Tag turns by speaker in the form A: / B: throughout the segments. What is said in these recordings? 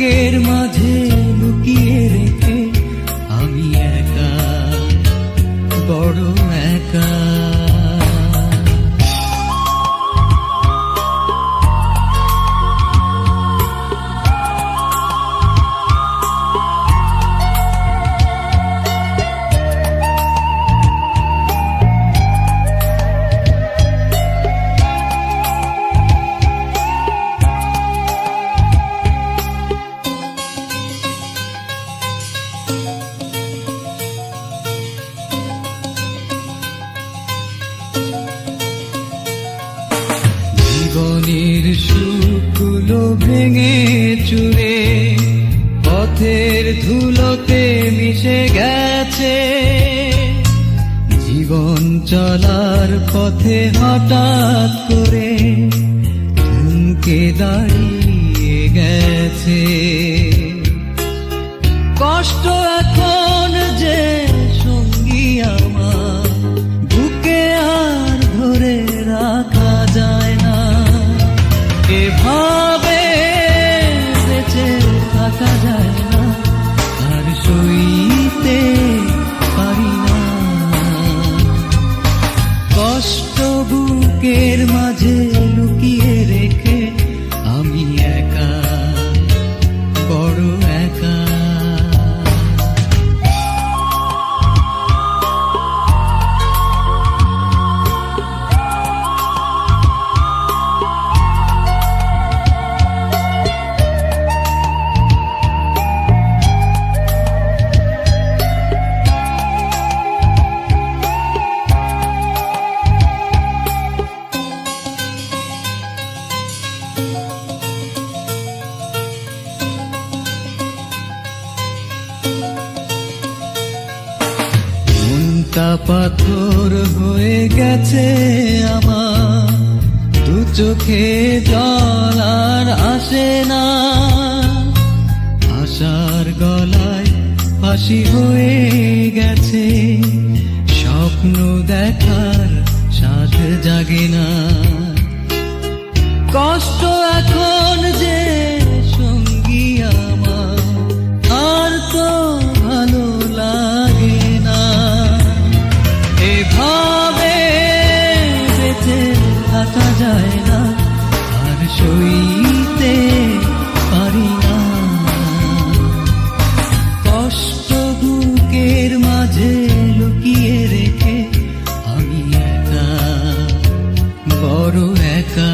A: বুকের মাঝে লুকিয়ে রেখে আমি একা, বড় একা। জীবনের সুখগুলো ভেঙে চুরে পথের ধুলোতে মিশে গেছে। জীবন চলার পথে হঠাৎ করে থমকে দাঁড়িয়ে গেছে। কষ্ট এখন যে সঙ্গী আমার, বুকে আর ধরে রাখা যায় না। এভাবে বেঁচে থাকা যায় না, আর সইতে পারি না। কষ্ট বুকের মাঝে লুকিয়ে রেখে আমি একা, বড় একা। মনটা পাথর হয়ে গেছে আমার, দু চোখে জল আর আসে না। আশার গলায় ফাঁসি হয়ে গেছে, স্বপ্ন দেখার সাথ জাগে না। কষ্ট এখন যে সঙ্গী আমার, আর তো ভালো লাগে না। এভাবে বেঁচে থাকা যায় না, আর সইতে পারি না। কষ্ট বুকের মাঝে লুকিয়ে রেখে আমি একা, বড় একা।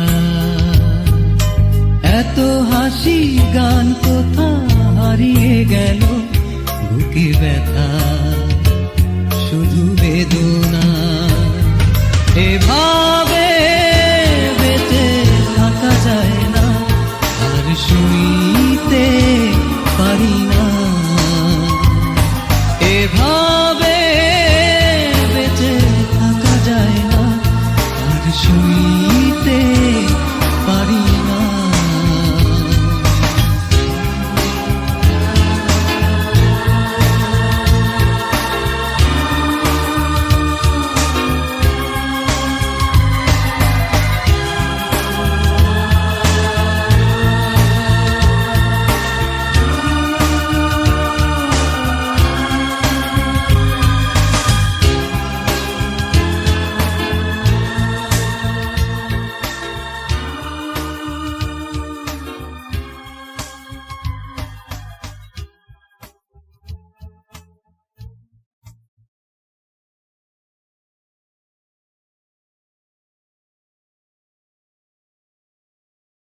A: এত হাসি গান কোথা হারিয়ে গেল, বুকে ব্যথা।